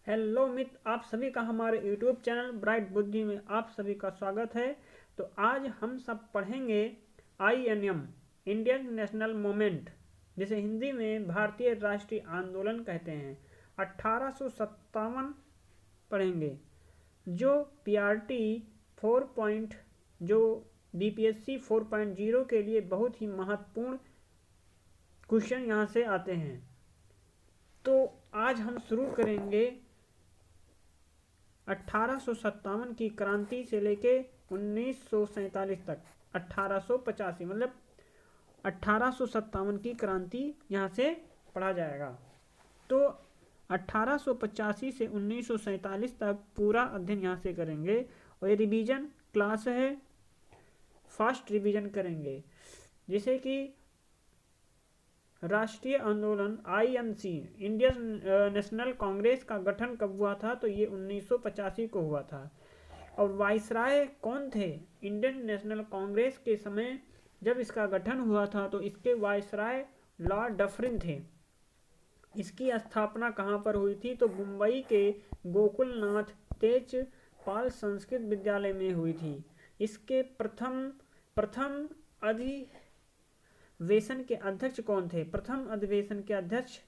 Hello मित्र, आप सभी का हमारे यूट्यूब चैनल ब्राइट बुद्धि में आप सभी का स्वागत है। तो आज हम सब पढ़ेंगे INM इंडियन नेशनल मूवमेंट, जिसे हिंदी में भारतीय राष्ट्रीय आंदोलन कहते हैं। 1857 पढ़ेंगे। जो PRT 4 जो DPSC 4.0 के लिए बहुत ही महत्वपूर्ण क्वेश्चन यहाँ से आते हैं। तो आज हम शुरू करेंगे 1857 की क्रांति से लेके 1947 तक। 1885 मतलब 1857 की क्रांति यहाँ से पढ़ा जाएगा। तो 1885 से 1947 तक पूरा अध्ययन यहाँ से करेंगे और ये रिवीजन क्लास है, फास्ट रिवीजन करेंगे। जैसे कि राष्ट्रीय आंदोलन INC इंडियन नेशनल कांग्रेस का गठन कब हुआ था? तो ये 1985 को हुआ था। और वाइसराय कौन थे इंडियन नेशनल कांग्रेस के समय जब इसका गठन हुआ था? तो इसके वाइसराय लॉर्ड डफरिन थे। इसकी स्थापना कहाँ पर हुई थी? तो मुंबई के गोकुलनाथ तेजपाल संस्कृत विद्यालय में हुई थी। इसके प्रथम अधिवेशन के अध्यक्ष कौन थे? प्रथम अधिवेशन के अध्यक्ष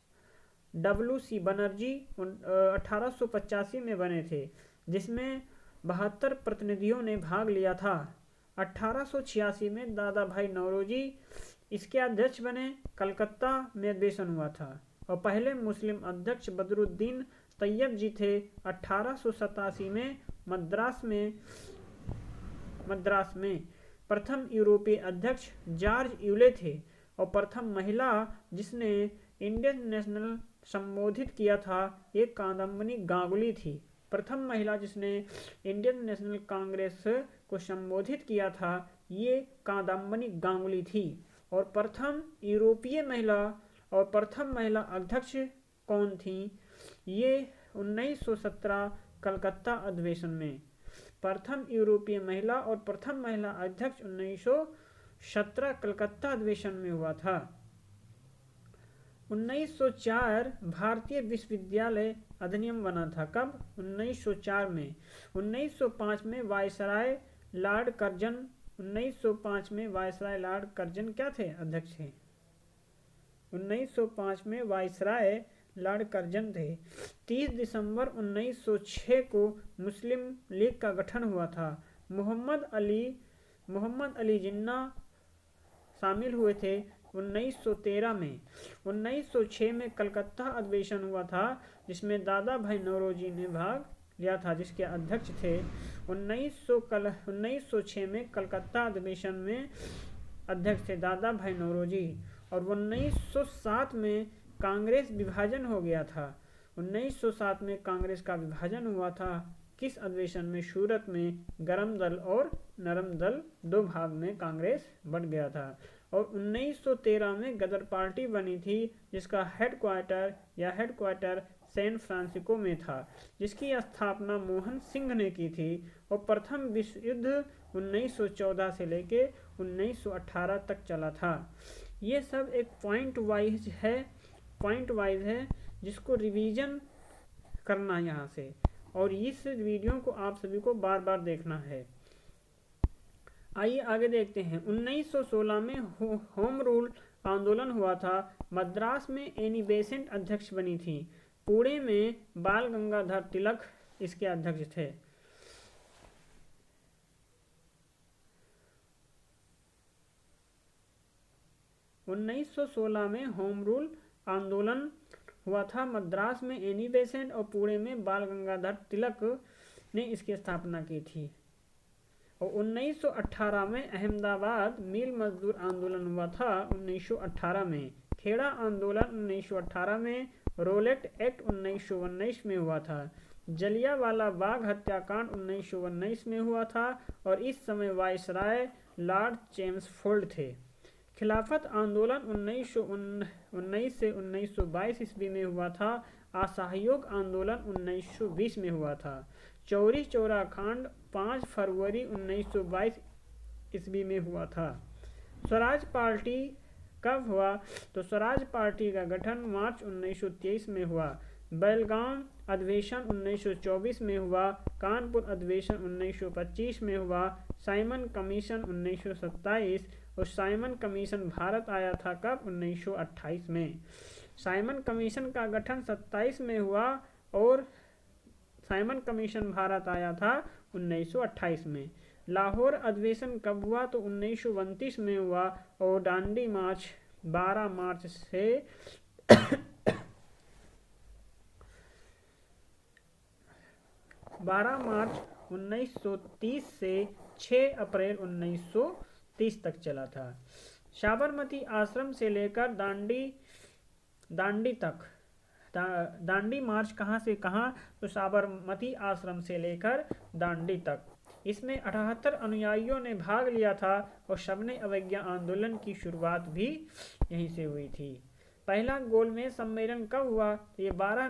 WC बनर्जी 1885 में बने थे, जिसमें 72 प्रतिनिधियों ने भाग लिया था। 1886 में दादा भाई नौरोजी इसके अध्यक्ष बने। कलकत्ता में अधिवेशन हुआ था और पहले मुस्लिम अध्यक्ष बदरुद्दीन तैयब जी थे। 1887 में मद्रास में प्रथम यूरोपीय अध्यक्ष जॉर्ज यूले थे और प्रथम महिला जिसने इंडियन नेशनल संबोधित किया था ये कादम्बनी गांगुली थी। प्रथम महिला जिसने इंडियन नेशनल कांग्रेस को संबोधित किया था ये कादम्बनी गांगुली थी। और प्रथम यूरोपीय महिला और प्रथम महिला अध्यक्ष कौन थी? ये 1917 कलकत्ता अधिवेशन में। प्रथम यूरोपीय महिला और प्रथम महिला अध्यक्ष 1917 कलकत्ता अधिवेशन में हुआ था। 1904 भारतीय विश्वविद्यालय अधिनियम बना था। कब? 1904 में। 1905 में वायसराय लॉर्ड कर्जन 1905 में वायसराय लॉर्ड कर्जन क्या थे? अध्यक्ष थे। 1905 में वायसराय लॉर्ड कर्जन थे। 30 दिसंबर 1906 को मुस्लिम लीग का गठन हुआ था। मोहम्मद अली जिन्ना शामिल हुए थे 1913 में। 1906 में कलकत्ता अधिवेशन हुआ था जिसमें दादा भाई नौरोजी ने भाग लिया था, जिसके अध्यक्ष थे। 1906 में कलकत्ता अधिवेशन में अध्यक्ष थे दादा भाई नौरोजी। और 1907 में कांग्रेस विभाजन हो गया था। 1907 में कांग्रेस का विभाजन हुआ था। किस अधिवेशन में? सूरत में। गर्म दल और नरम दल दो भाग में कांग्रेस बंट गया था। और 1913 में गदर पार्टी बनी थी जिसका हेडक्वार्टर सैन फ्रांसिस्को में था, जिसकी स्थापना मोहन सिंह ने की थी। और प्रथम विश्व युद्ध 1914 से लेके 1918 तक चला था। ये सब एक पॉइंट वाइज है जिसको रिवीजन करना है यहाँ से, और इस वीडियो को आप सभी को बार बार देखना है। आइए आगे देखते हैं। 1916 में होम रूल आंदोलन हुआ था। मद्रास में एनी बेसेंट अध्यक्ष बनी थी। पुणे में बाल गंगाधर तिलक इसके अध्यक्ष थे। उन्नीस में होम रूल आंदोलन हुआ था। मद्रास में एनी बेसेंट और पुणे में बाल गंगाधर तिलक ने इसकी स्थापना की थी। और 1918 में अहमदाबाद मिल मजदूर आंदोलन हुआ था। 1918 में खेड़ा आंदोलन 1918 में। रोलेट एक्ट 1919 में हुआ था। जलियांवाला बाग हत्याकांड 1919 में हुआ था और इस समय वायसराय लॉर्ड चेम्सफोर्ड थे। खिलाफत आंदोलन 1919 से 1922 ईस्वी में हुआ था। असहयोग आंदोलन 1920 में हुआ था। चौरी चौरा कांड 5 फरवरी 1922 ईस्वी में हुआ था। स्वराज पार्टी कब हुआ? तो स्वराज पार्टी का गठन मार्च 1923 में हुआ। बेलगाम अधिवेशन 1924 में हुआ, कानपुर अधिवेशन 1925 में हुआ, साइमन कमीशन 1927, और साइमन कमीशन भारत आया था कब? 1928 में। साइमन कमीशन का गठन 27 में हुआ और साइमन कमीशन भारत आया था 1928 में। लाहौर अधिवेशन कब हुआ? तो 1929 में हुआ, और दांडी मार्च 12 मार्च से 1930 से 6 अप्रैल 1930 तक चला था। साबरमती आश्रम से लेकर दांडी तक, दांडी मार्च कहाँ से कहाँ? तो साबरमती आश्रम से लेकर दांडी तक। इसमें 78 अनुयायियों ने भाग लिया था और सबने अवज्ञा आंदोलन की शुरुआत भी यहीं से हुई थी। पहला गोलमेज सम्मेलन कब हुआ? तो ये 12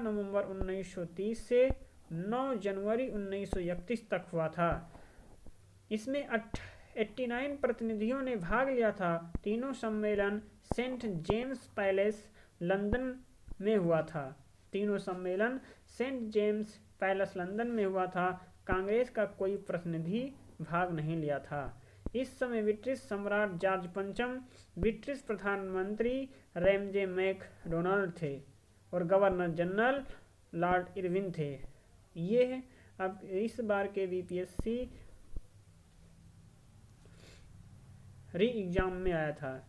नवंबर 1930 से 9 जनवरी 1931 तक हुआ था। इसमें 89 प्रतिनिधियों ने भाग लिया था। तीनों सम्मेलन सेंट जेम्स पैलेस लंदन में हुआ था। तीनों सम्मेलन सेंट जेम्स पैलेस लंदन में हुआ था। कांग्रेस का कोई प्रतिनिधि भाग नहीं लिया था। इस समय ब्रिटिश सम्राट जॉर्ज पंचम, ब्रिटिश प्रधानमंत्री रैमजे मैकडोनाल्ड थे और गवर्नर जनरल लॉर्ड इरविन थे। ये अब इस बार के बीपीएससी री एग्जाम में आया था।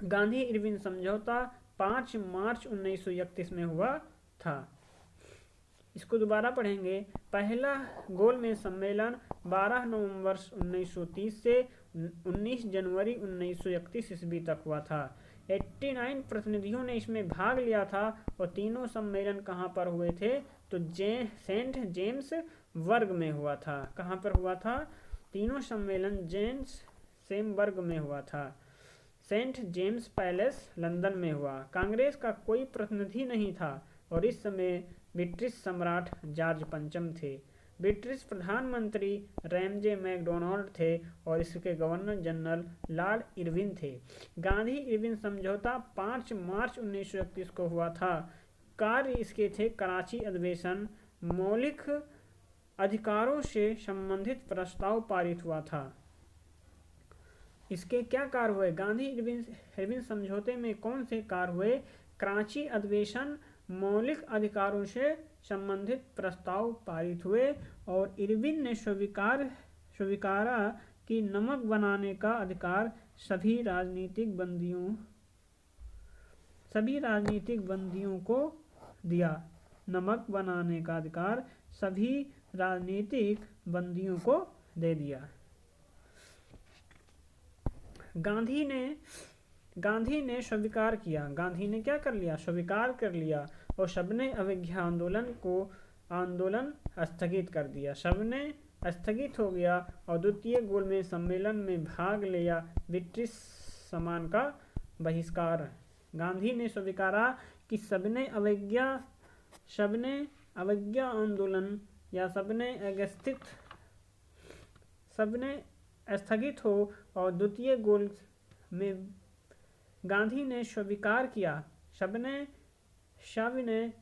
गांधी इरविन समझौता 5 मार्च 1931 में हुआ था। इसको दोबारा पढ़ेंगे। पहला गोलमेज सम्मेलन 12 नवंबर 1930 से 19 जनवरी 1931 ईस्वी तक हुआ था। 89 प्रतिनिधियों ने इसमें भाग लिया था और तीनों सम्मेलन कहाँ पर हुए थे? तो सेंट जेम्स वर्ग में हुआ था। कहाँ पर हुआ था? तीनों सम्मेलन सेमबर्ग में हुआ था। सेंट जेम्स पैलेस लंदन में हुआ। कांग्रेस का कोई प्रतिनिधि नहीं था और इस समय ब्रिटिश सम्राट जॉर्ज पंचम थे। ब्रिटिश प्रधानमंत्री रैमजे मैकडोनाल्ड थे और इसके गवर्नर जनरल लॉर्ड इरविन थे। गांधी इरविन समझौता 5 मार्च 1931 को हुआ था। कार्य इसके थे कराची अधिवेशन, मौलिक अधिकारों से संबंधित प्रस्ताव पारित हुआ था। इसके क्या कार्य हुए? गांधी इरविन समझौते में कौन से कार्य हुए? कराची अधिवेशन, मौलिक अधिकारों से संबंधित प्रस्ताव पारित हुए और इरविन ने स्वीकारा कि नमक बनाने का अधिकार सभी राजनीतिक बंदियों को दिया। नमक बनाने का अधिकार सभी राजनीतिक बंदियों को दे दिया। गांधी ने स्वीकार किया। गांधी ने क्या कर लिया? स्वीकार कर लिया और सबने अवज्ञा आंदोलन स्थगित कर दिया। सबने स्थगित हो गया और द्वितीय गोलमेज सम्मेलन में भाग लिया। ब्रिटिश सामान का बहिष्कार। गांधी ने स्वीकारा कि सबने अवज्ञा आंदोलन या सबने स्थगित हो और द्वितीय गोल में गांधी ने स्वीकार किया। सबने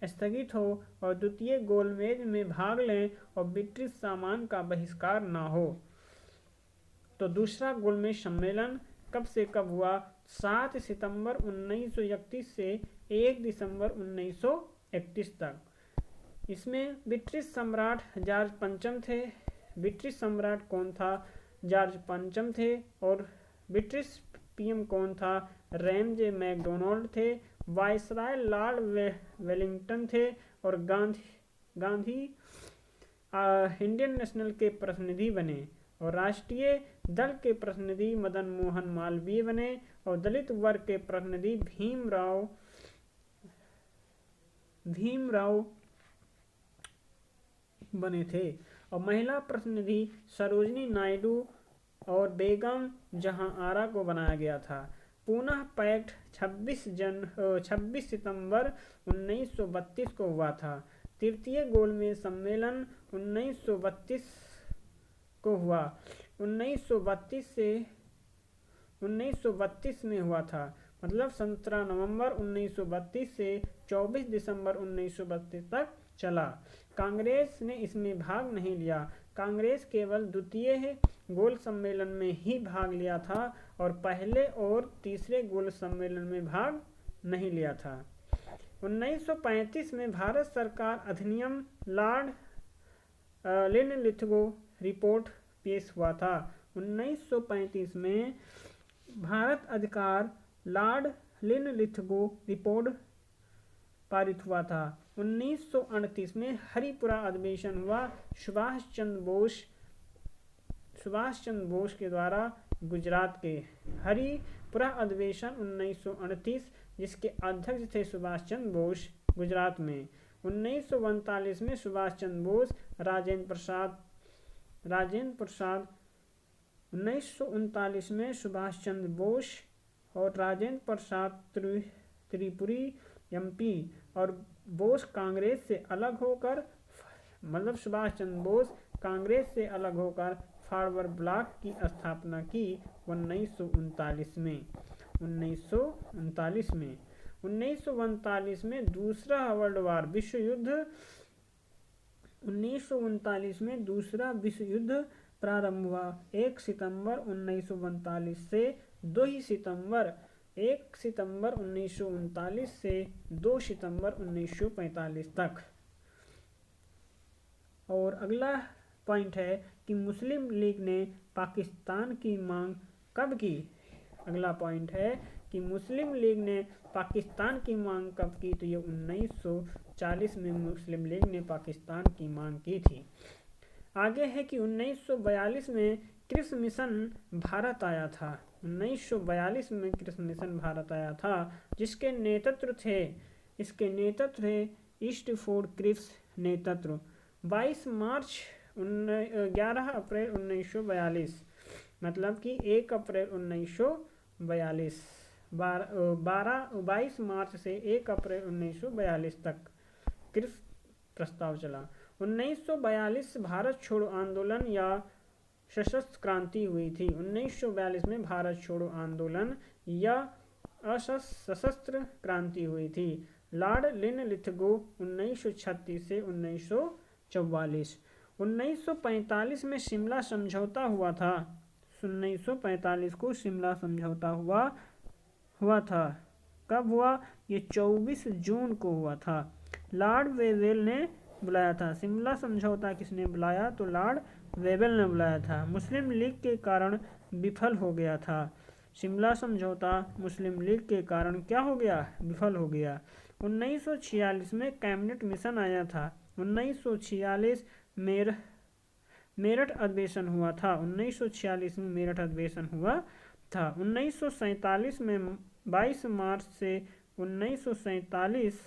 स्थगित हो और द्वितीय गोलमेज में भाग लें और ब्रिटिश सामान का बहिष्कार ना हो। तो दूसरा गोलमेज सम्मेलन कब से कब हुआ? 7 सितंबर 1931 से 1 दिसंबर 1931 तक। इसमें ब्रिटिश सम्राट जॉर्ज पंचम थे। ब्रिटिश सम्राट कौन था? जॉर्ज पंचम थे। और ब्रिटिश पीएम कौन था? रैमजे मैकडोनाल्ड थे। वायसराय लॉर्ड वेलिंगटन थे और गांधी इंडियन नेशनल के प्रतिनिधि बने और राष्ट्रीय दल के प्रतिनिधि मदन मोहन मालवीय बने और दलित वर्ग के प्रतिनिधि भीमराव बने थे और महिला प्रतिनिधि सरोजनी नायडू और बेगम जहां आरा को बनाया गया था। पुनः पैक्ट 26 सितंबर 1932 को हुआ था। तृतीय गोलमेज सम्मेलन 1932 को हुआ। 1932 में हुआ था। मतलब 17 नवंबर 1932 से 24 दिसंबर 1932 तक चला। कांग्रेस ने इसमें भाग नहीं लिया। कांग्रेस केवल द्वितीय गोल सम्मेलन में ही भाग लिया था और पहले और तीसरे गोल सम्मेलन में भाग नहीं लिया था। 1935 में भारत सरकार अधिनियम लॉर्ड लिनलिथगो रिपोर्ट पेश हुआ था। 1935 में भारत अधिकार लॉर्ड लिनलिथगो रिपोर्ट पारित हुआ था। 1938 में हरिपुरा अधिवेशन हुआ। सुभाष चंद्र बोस के द्वारा गुजरात के हरिपुरा अधिवेशन 1938, जिसके अध्यक्ष थे सुभाष चंद्र बोस, गुजरात में। 1939 में सुभाष चंद्र बोस, राजेंद्र प्रसाद 1939 में सुभाष चंद्र बोस और राजेंद्र प्रसाद त्रिपुरी एमपी और बोस कांग्रेस से अलग होकर, मतलब सुभाष चंद्र बोस कांग्रेस से अलग होकर फॉरवर्ड ब्लॉक की स्थापना की 1939 में। 1939 में दूसरा विश्व युद्ध प्रारंभ हुआ। 1 सितंबर 1939 से 2 सितंबर 1939 से 2 सितंबर 1945 तक। और अगला पॉइंट है कि मुस्लिम लीग ने पाकिस्तान की मांग कब की। अगला पॉइंट है कि मुस्लिम लीग ने पाकिस्तान की मांग कब की, तो ये 1940 में मुस्लिम लीग ने पाकिस्तान की मांग की थी। आगे है कि 1942 में कृष्ण मिशन भारत आया था। 1942 में कृष्ण मिशन भारत आया था, जिसके नेतृत्व थे ईस्टफोर्ड क्रिप्स नेतृत्व। 11 अप्रैल 1942, मतलब कि 1 अप्रैल 1942, 22 मार्च से 1 अप्रैल 1942 तक क्रिप्स प्रस्ताव चला। 1942 भारत छोड़ो आंदोलन या सशस्त्र क्रांति हुई थी। 1942 में भारत छोड़ो आंदोलन या सशस्त्र क्रांति हुई थी। लॉर्ड लिनलिथगो 1936 से 1944। 1945 में शिमला समझौता हुआ था। 1945 को शिमला समझौता हुआ था। कब हुआ? ये 24 जून को हुआ था। लॉर्ड वेवेल ने बुलाया था। शिमला समझौता किसने बुलाया? तो लॉर्ड वेवेल ने बुलाया था। मुस्लिम लीग के कारण विफल हो गया था। शिमला समझौता मुस्लिम लीग के कारण क्या हो गया? विफल हो गया। 1946 में कैबिनेट मिशन आया था। 1946 मेरठ अधिवेशन हुआ था। 1946 में मेरठ अधिवेशन हुआ था। 1947 में 22 मार्च से 1947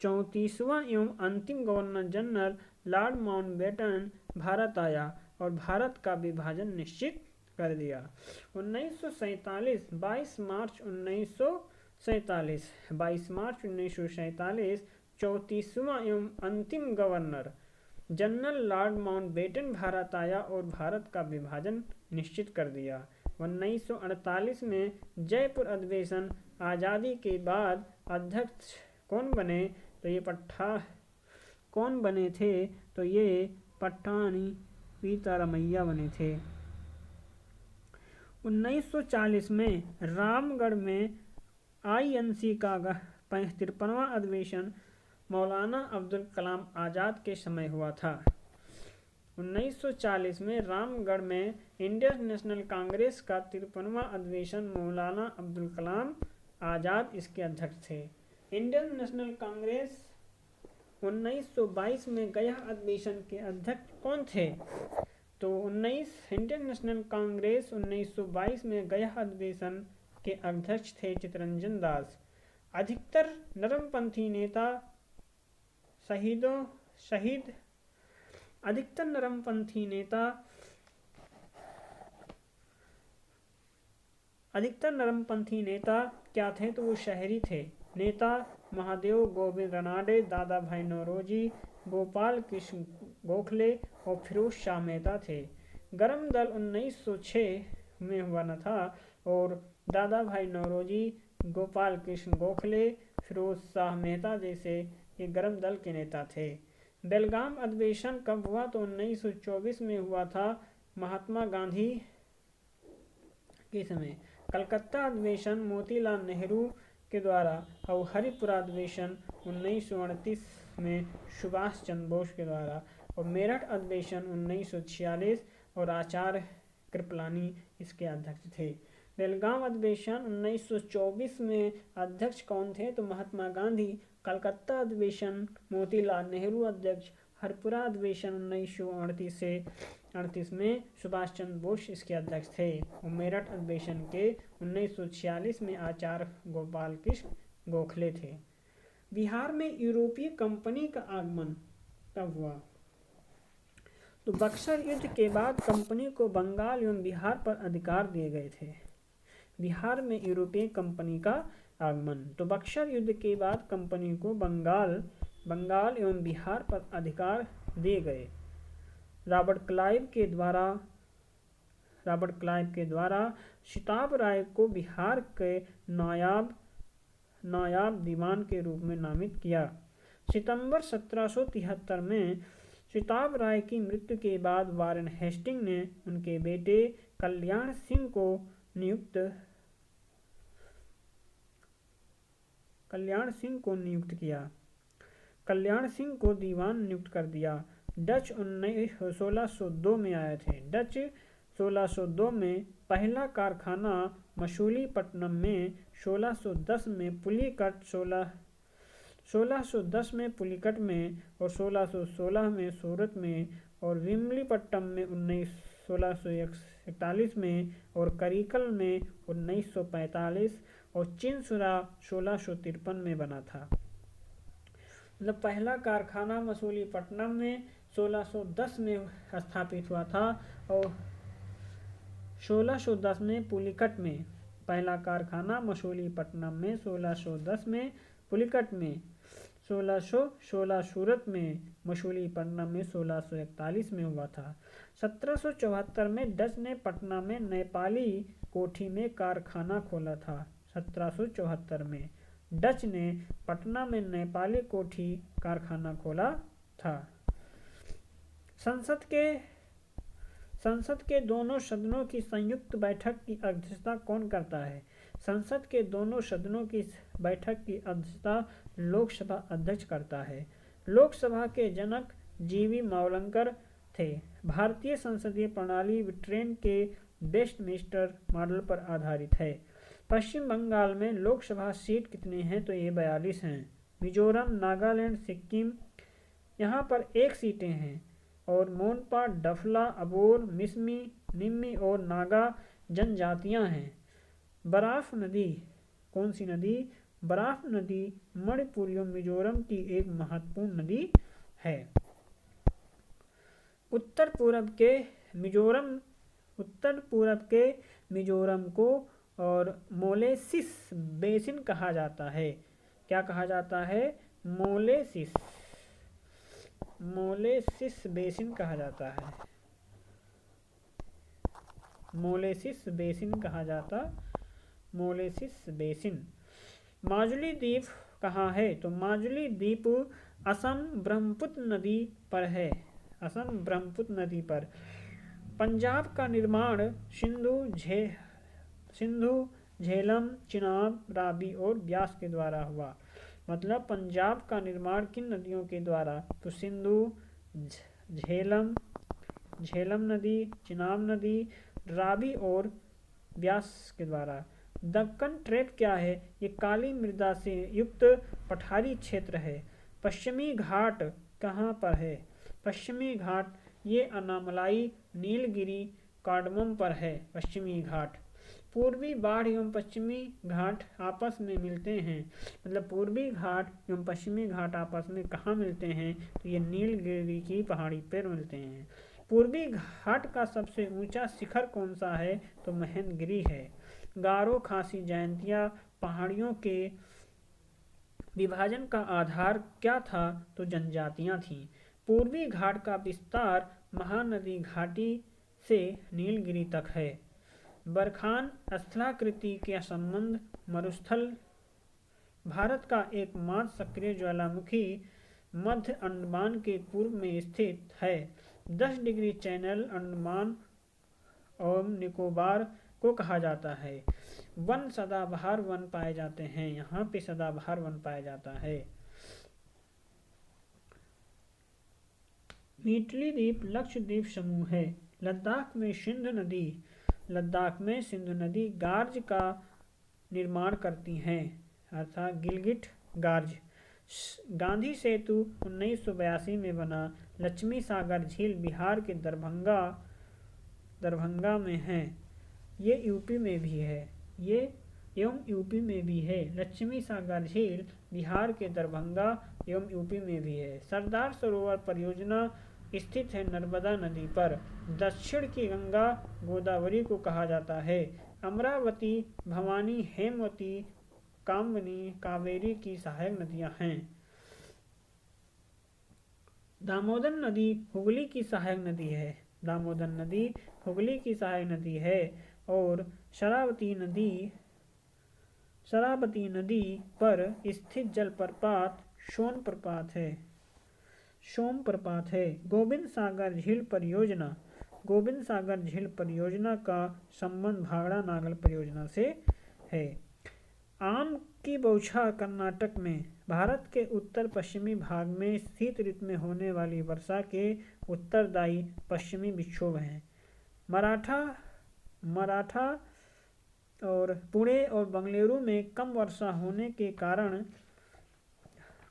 34वां एवं अंतिम governor general Lord Mountbatten Bharat आया और भारत का विभाजन निश्चित कर दिया। 22 मार्च 1947 34वां एवं अंतिम governor general Lord Mountbatten Bharat आया और भारत का विभाजन निश्चित कर दिया। 1948 में जयपुर अधिवेशन आज़ादी के बाद अध्यक्ष कौन बने? तो ये पट्टानी सीतारमैया बने थे। 1940 में रामगढ़ में INC का 53वां अधिवेशन मौलाना अब्दुल कलाम आज़ाद के समय हुआ था। 1940 में रामगढ़ में इंडियन नेशनल कांग्रेस का 53वां अधिवेशन मौलाना अब्दुल कलाम आज़ाद इसके अध्यक्ष थे। इंडियन नेशनल कांग्रेस 1922 में गया अधिवेशन के अध्यक्ष कौन थे? तो इंडियन नेशनल कांग्रेस 1922 में गया अधिवेशन के अध्यक्ष थे चित्तरंजन दास। अधिकतर नरमपंथी नेता क्या थे? तो वो शहरी थे। नेता महादेव गोविंद रनाडे, दादा भाई नौरोजी, गोपाल कृष्ण गोखले और फिरोज शाह मेहता थे। गरम दल 1906 में हुआ न था और दादा भाई नौरोजी, गोपाल कृष्ण गोखले, फिरोज शाह मेहता जैसे ये गरम दल के नेता थे। बेलगाम अधिवेशन कब हुआ तो 1924 में हुआ था, महात्मा गांधी के समय। कलकत्ता अधिवेशन मोतीलाल नेहरू के द्वारा और हरिपुरा अधिवेशन 1938 में सुभाष चंद्र बोस के द्वारा और मेरठ अधिवेशन 1946 और आचार्य कृपलानी इसके अध्यक्ष थे। बेलगाम अधिवेशन 1924 में अध्यक्ष कौन थे तो महात्मा गांधी। कलकत्ता अधिवेशन मोतीलाल नेहरू अध्यक्ष। हरिपुरा अधिवेशन 1938 में सुभाष चंद्र बोस इसके अध्यक्ष थे और मेरठ अधिवेशन के 1946 में आचार्य गोपाल कृष्ण गोखले थे। बिहार में यूरोपीय कंपनी का आगमन कब हुआ तो बक्सर युद्ध के बाद कंपनी को बंगाल एवं बिहार पर अधिकार दिए गए थे। बिहार में यूरोपीय कंपनी का आगमन तो बक्सर युद्ध के बाद कंपनी को बंगाल एवं बिहार पर अधिकार दिए गए। रॉबर्ट क्लाइव के द्वारा सिताब राय को बिहार के नायाब दीवान के रूप में नामित किया। सितंबर 1773 में सिताब राय की मृत्यु के बाद वारेन हेस्टिंग ने उनके बेटे कल्याण सिंह को दीवान नियुक्त कर दिया। डच 1602 में आए थे। डच 1602 में पहला कारखाना मछलीपट्टनम में, 1610 में पुलिकट में और 1616 में सूरत में और विमलीपट्टम में 1641 में और करिकल में 1945 और चिनसुरा 1653 में बना था। मतलब पहला कारखाना मछलीपट्टनम में 1610 में स्थापित हुआ था और 1610 में पुलिकट में। पहला कारखाना मछलीपट्टनम में 1610 में, पुलिकट में 1616 सूरत में, मछलीपट्टनम में 1641 में हुआ था। 1774 में डच ने पटना में नेपाली कोठी में कारखाना खोला था। 1774 में डच ने पटना में नेपाली कोठी कारखाना खोला था। संसद के दोनों सदनों की संयुक्त बैठक की अध्यक्षता कौन करता है? संसद के दोनों सदनों की बैठक की अध्यक्षता लोकसभा अध्यक्ष करता है। लोकसभा के जनक जीवी मावलंकर थे। भारतीय संसदीय प्रणाली ब्रिटेन के वेस्टमिंस्टर मॉडल पर आधारित है। पश्चिम बंगाल में लोकसभा सीट कितने हैं तो ये 42 हैं। मिजोरम, नागालैंड, सिक्किम यहाँ पर 1 सीटें हैं और मोनपा, डफला, अबोर, मिसमी, निम्मी और नागा जनजातियाँ हैं। बराफ नदी कौन सी नदी? बराफ नदी मणिपुर एवं मिजोरम की एक महत्वपूर्ण नदी है। उत्तर पूरब के मिजोरम को और मोलेसिस बेसिन कहा जाता है। क्या कहा जाता है? मोलेसिस बेसिन कहा जाता है। Molasses basin. माजुली द्वीप कहाँ है तो माजुली द्वीप असम ब्रह्मपुत्र नदी पर है। पंजाब का निर्माण सिंधु, झेलम, चिनाब, रावी और ब्यास के द्वारा हुआ। मतलब पंजाब का निर्माण किन नदियों के द्वारा तो सिंधु, झेलम नदी, चिनाब नदी, रावी और ब्यास के द्वारा। दक्कन ट्रैप क्या है? ये काली मृदा से युक्त पठारी क्षेत्र है। पश्चिमी घाट कहाँ पर है? पश्चिमी घाट ये अनामलाई, नीलगिरी, कार्डमम पर है। पश्चिमी घाट। पूर्वी बाढ़ एवं पश्चिमी घाट आपस में मिलते हैं। मतलब पूर्वी घाट एवं पश्चिमी घाट आपस में कहाँ मिलते हैं तो ये नीलगिरी की पहाड़ी पर मिलते हैं। पूर्वी घाट का सबसे ऊंचा शिखर कौन सा है तो महेंद्रगिरी है। गारो, खासी, जयंतिया पहाड़ियों के विभाजन का आधार क्या था तो जनजातियां थीं। पूर्वी घाट का विस्तार महानदी घाटी से नीलगिरी तक है। बरखान स्थलाकृति के संबंध मरुस्थल भारत का एकमात्र सक्रिय ज्वालामुखी मध्य अंडमान के पूर्व में स्थित है। 10 डिग्री चैनल अंडमान और निकोबार को कहा जाता है। वन सदाबहार वन पाए जाते हैं, यहाँ पे सदाबहार वन पाया जाता है। मितली द्वीप लक्षद्वीप समूह है। लद्दाख में सिंधु नदी गार्ज का निर्माण करती हैं, अर्थात गिलगिट गार्ज। गांधी सेतु 1982 में बना। लक्ष्मी सागर झील बिहार के दरभंगा में है। ये यूपी में भी है। लक्ष्मी सागर झील बिहार के दरभंगा एवं यूपी में भी है। सरदार सरोवर परियोजना स्थित है नर्मदा नदी पर। दक्षिण की गंगा गोदावरी को कहा जाता है। अमरावती, भवानी, हेमवती, कामनी, कावेरी की सहायक नदियां हैं। दामोदर नदी हुगली की सहायक नदी है। और शरावती नदी पर स्थित जलप्रपात सोमप्रपात है। गोविंद सागर झील परियोजना का संबंध भाखड़ा नागल परियोजना से है। आम की बौछार कर्नाटक में। भारत के उत्तर पश्चिमी भाग में शीत ऋतु में होने वाली वर्षा के उत्तरदायी पश्चिमी विक्षोभ हैं। मराठा और पुणे और बेंगलुरु में कम वर्षा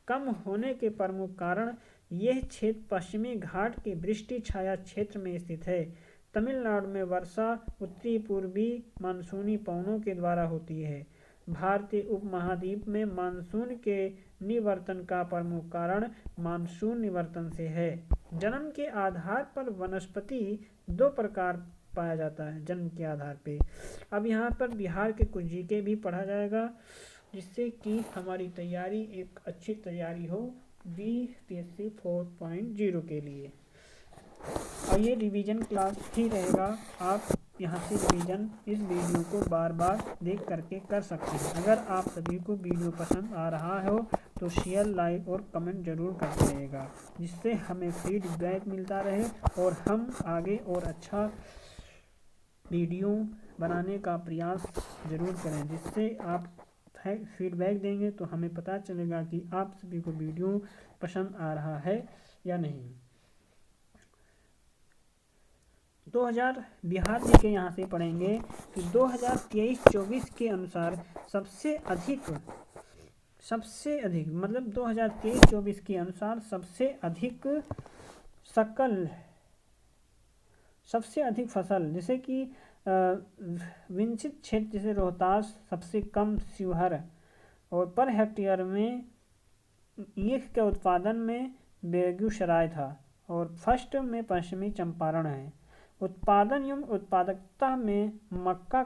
कम होने के प्रमुख कारण यह क्षेत्र पश्चिमी घाट के वृष्टि छाया क्षेत्र में स्थित है। तमिलनाडु में वर्षा उत्तरी पूर्वी मानसूनी पवनों के द्वारा होती है। भारतीय उपमहाद्वीप में मानसून के निवर्तन का प्रमुख कारण मानसून निवर्तन से है। जन्म के आधार पर वनस्पति 2 प्रकार पाया जाता है। जन्म के आधार पे अब यहाँ पर बिहार के कुछ जीके भी पढ़ा जाएगा, जिससे कि हमारी तैयारी एक अच्छी तैयारी हो BPSC 4.0 के लिए। और ये रिवीजन क्लास ही रहेगा। आप यहाँ से रिवीजन इस वीडियो को बार बार देख करके कर सकते हैं। अगर आप सभी को वीडियो पसंद आ रहा हो तो शेयर, लाइक और कमेंट जरूर करते रहिएगा, जिससे हमें फीडबैक मिलता रहे और हम आगे और अच्छा वीडियो बनाने का प्रयास जरूर करें। जिससे आप फीडबैक देंगे तो हमें पता चलेगा कि आप सभी को वीडियो पसंद आ रहा है या नहीं। 2000 बिहार जी के यहाँ से पढ़ेंगे कि 2023-24 के अनुसार सबसे अधिक मतलब 2023-24 के अनुसार सबसे अधिक फसल, जैसे कि विंचित क्षेत्र जैसे रोहतास, सबसे कम शिवहर, और पर हेक्टेयर में ईख के उत्पादन में बेगूसराय था, और फर्स्ट में पश्चिमी चंपारण है। उत्पादन एवं उत्पादकता में मक्का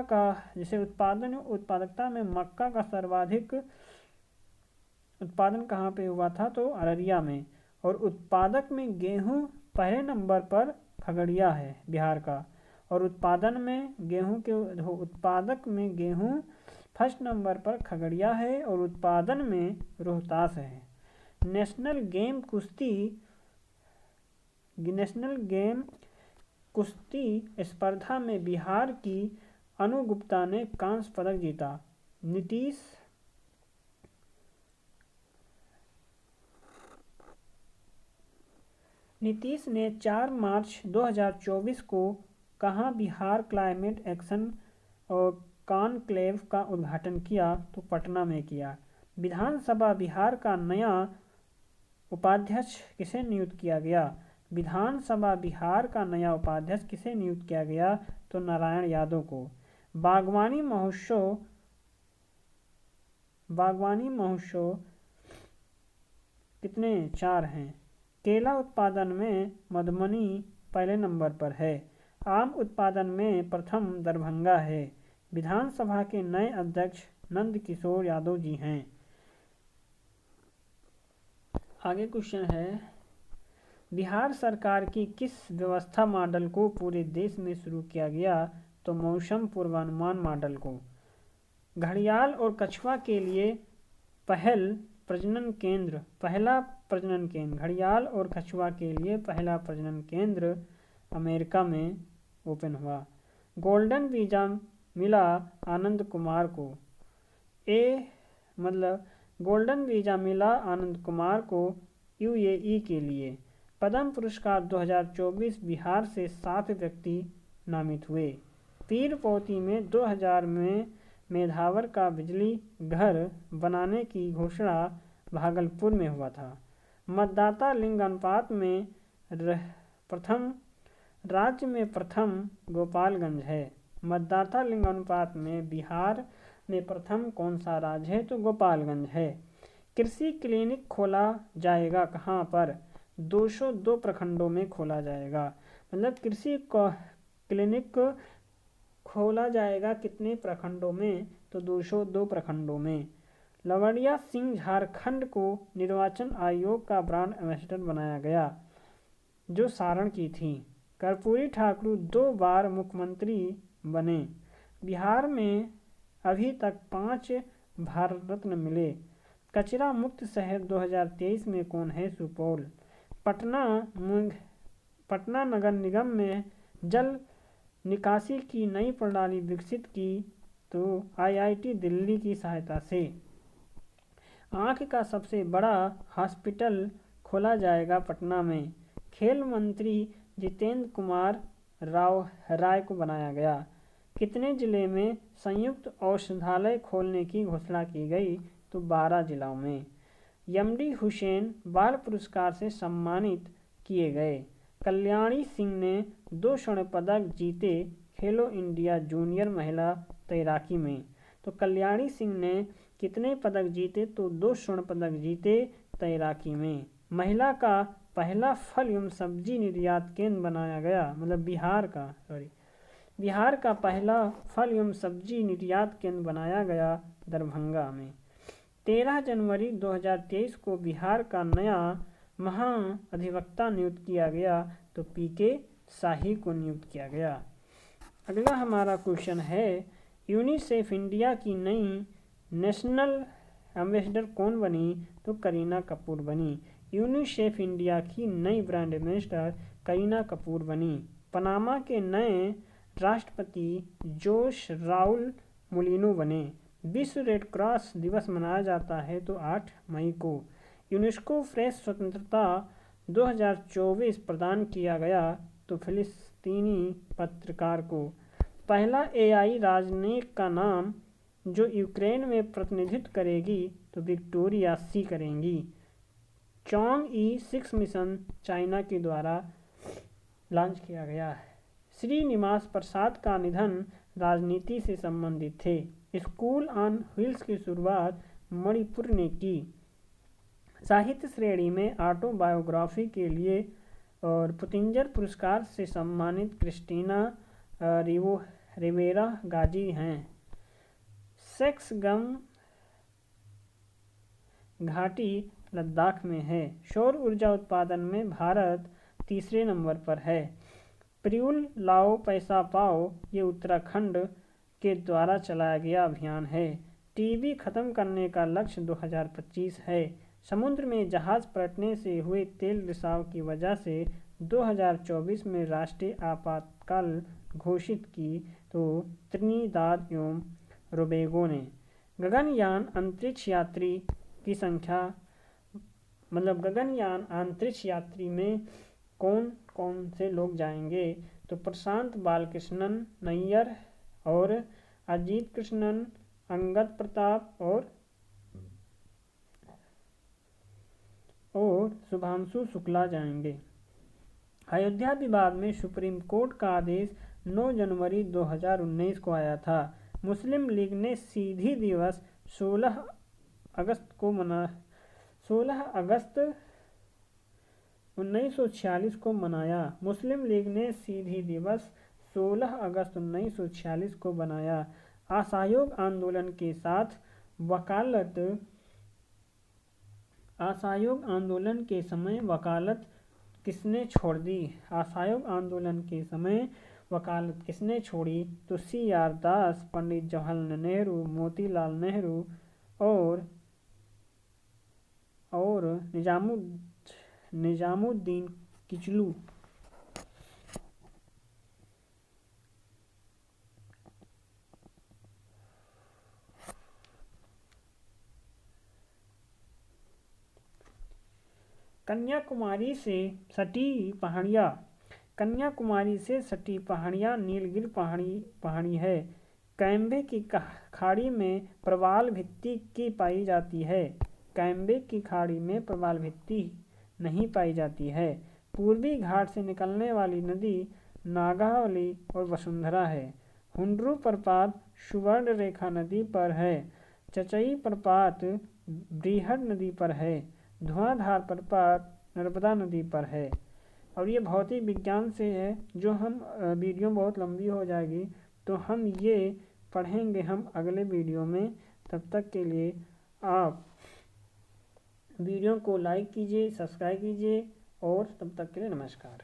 का जैसे उत्पादन एवं उत्पादकता में मक्का का सर्वाधिक उत्पादन कहाँ पे हुआ था, तो अररिया में। और उत्पादक में गेहूं पहले नंबर पर खगड़िया है बिहार का। और उत्पादन में गेहूं फर्स्ट नंबर पर खगड़िया है, और उत्पादन में रोहतास है। नेशनल गेम कुश्ती स्पर्धा में बिहार की अनु गुप्ता ने कांस्य पदक जीता। नीतीश ने 4 मार्च 2024 को कहाँ बिहार क्लाइमेट एक्शन और कॉन्क्लेव का उद्घाटन किया, तो पटना में किया। विधानसभा बिहार का नया उपाध्यक्ष किसे नियुक्त किया गया? विधानसभा बिहार का नया उपाध्यक्ष किसे नियुक्त किया गया, तो नारायण यादव को। बागवानी महोत्सव कितने? 4 हैं। केला उत्पादन में मधुबनी पहले नंबर पर है। आम उत्पादन में प्रथम दरभंगा है। विधानसभा के नए अध्यक्ष नंद किशोर यादव जी हैं। आगे क्वेश्चन है, बिहार सरकार की किस व्यवस्था मॉडल को पूरे देश में शुरू किया गया? तो मौसम पूर्वानुमान मॉडल को। घड़ियाल और कछुआ के लिए पहला प्रजनन केंद्र घड़ियाल और कछुआ के लिए पहला प्रजनन केंद्र अमेरिका में ओपन हुआ। गोल्डन वीजा मिला आनंद कुमार को। गोल्डन वीजा मिला आनंद कुमार को यूएई के लिए। पद्म पुरस्कार 2024 बिहार से 7 व्यक्ति नामित हुए। पीरपौती में 2000 में मेधावर का बिजली घर बनाने की घोषणा भागलपुर में हुआ था। मतदाता लिंग अनुपात में राज्य में प्रथम गोपालगंज है। मतदाता लिंग अनुपात में बिहार में प्रथम कौन सा राज्य है? तो गोपालगंज है। कृषि क्लिनिक खोला जाएगा कहाँ पर? 202 प्रखंडों में खोला जाएगा। मतलब कृषि क्लिनिक खोला जाएगा कितने प्रखंडों में? तो 202 प्रखंडों में। लवड़िया सिंह झारखंड को निर्वाचन आयोग का ब्रांड एम्बेसडर बनाया गया, जो सारण की थी। कर्पूरी ठाकुर 2 बार मुख्यमंत्री बने। बिहार में अभी तक 5 भारत रत्न मिले। कचरा मुक्त शहर 2023 में कौन है? सुपौल। पटना नगर निगम में जल निकासी की नई प्रणाली विकसित की तो आईआईटी दिल्ली की सहायता से। आँख का सबसे बड़ा हॉस्पिटल खोला जाएगा पटना में। खेल मंत्री जितेंद्र कुमार राय को बनाया गया। कितने जिले में संयुक्त औषधालय खोलने की घोषणा की गई? तो 12 जिलों में। एमडी हुसैन बाल पुरस्कार से सम्मानित किए गए। कल्याणी सिंह ने 2 स्वर्ण पदक जीते खेलो इंडिया जूनियर महिला तैराकी में। तो कल्याणी सिंह ने कितने पदक जीते? तो 2 स्वर्ण पदक जीते तैराकी में। महिला का पहला फल एवं सब्जी निर्यात केंद्र बनाया गया। मतलब बिहार का पहला फल एवं सब्जी निर्यात केंद्र बनाया गया दरभंगा में। 13 जनवरी 2023 को बिहार का नया महाअधिवक्ता नियुक्त किया गया तो पीके शाही को नियुक्त किया गया। अगला हमारा क्वेश्चन है, यूनिसेफ इंडिया की नई नेशनल एम्बेसडर कौन बनी? तो करीना कपूर बनी। यूनिसेफ इंडिया की नई ब्रांड एम्बेसडर करीना कपूर बनी। पनामा के नए राष्ट्रपति जोस राउल मुलिनो बने। विश्व रेड क्रॉस दिवस मनाया जाता है तो 8 मई को। यूनेस्को प्रेस स्वतंत्रता 2024 प्रदान किया गया तो फिलिस्तीनी पत्रकार को। पहला एआई राजनयिक का नाम जो यूक्रेन में प्रतिनिधित्व करेगी तो विक्टोरिया सी करेंगी। चॉन्ग-ई 6 मिशन चाइना के द्वारा लॉन्च किया गया है। श्रीनिवास प्रसाद का निधन राजनीति से संबंधित थे। स्कूल ऑन व्हील्स की शुरुआत मणिपुर ने की। साहित्य श्रेणी में ऑटोबायोग्राफी के लिए और पुतिंजर पुरस्कार से सम्मानित क्रिस्टीना रिवेरा गाजी हैं। सेक्सगम घाटी लद्दाख में है। सौर ऊर्जा उत्पादन में भारत तीसरे नंबर पर है। प्रियुल लाओ पैसा पाओ ये उत्तराखंड के द्वारा चलाया गया अभियान है। टीबी खत्म करने का लक्ष्य 2025 है। समुद्र में जहाज पलटने से हुए तेल रिसाव की वजह से 2024 में राष्ट्रीय आपातकाल घोषित की तो त्रिनिदाद एवं रोबेगो ने। गगनयान अंतरिक्ष यात्री की संख्या गगनयान अंतरिक्ष यात्री में कौन कौन से लोग जाएंगे? तो प्रशांत बालकृष्णन नैयर और अजीत कृष्णन, अंगद प्रताप और शुभांशु शुक्ला जाएंगे। अयोध्या विवाद में सुप्रीम कोर्ट का आदेश 9 जनवरी 2019 को आया था। मुस्लिम लीग ने शहीदी दिवस 16 अगस्त 1946 को मनाया। मुस्लिम लीग ने शहीदी दिवस 16 अगस्त 1946 को बनाया। असहयोग आंदोलन के समय वकालत किसने छोड़ दी? असहयोग आंदोलन के समय वकालत किसने छोड़ी? तुलसीयार दास, पंडित जवाहरलाल नेहरू, मोतीलाल नेहरू और निजामुद्दीन किचलू। कन्याकुमारी से सटी पहाड़ियाँ। कन्याकुमारी से सटी पहाड़ियाँ नीलगिरी पहाड़ी है। कैम्बे की खाड़ी में प्रवाल भित्ति की पाई जाती है। कैम्बे की खाड़ी में प्रवाल भित्ति नहीं पाई जाती है। पूर्वी घाट से निकलने वाली नदी नागावली और वसुंधरा है। हुंड्रू प्रपात सुवर्णरेखा नदी पर है। चचई प्रपात बृहद नदी पर है। धुआंधार प्रपात नर्मदा नदी पर है। और ये भौतिक विज्ञान से है, जो हम वीडियो बहुत लंबी हो जाएगी तो हम ये पढ़ेंगे हम अगले वीडियो में। तब तक के लिए आप वीडियो को लाइक कीजिए, सब्सक्राइब कीजिए और तब तक के लिए नमस्कार।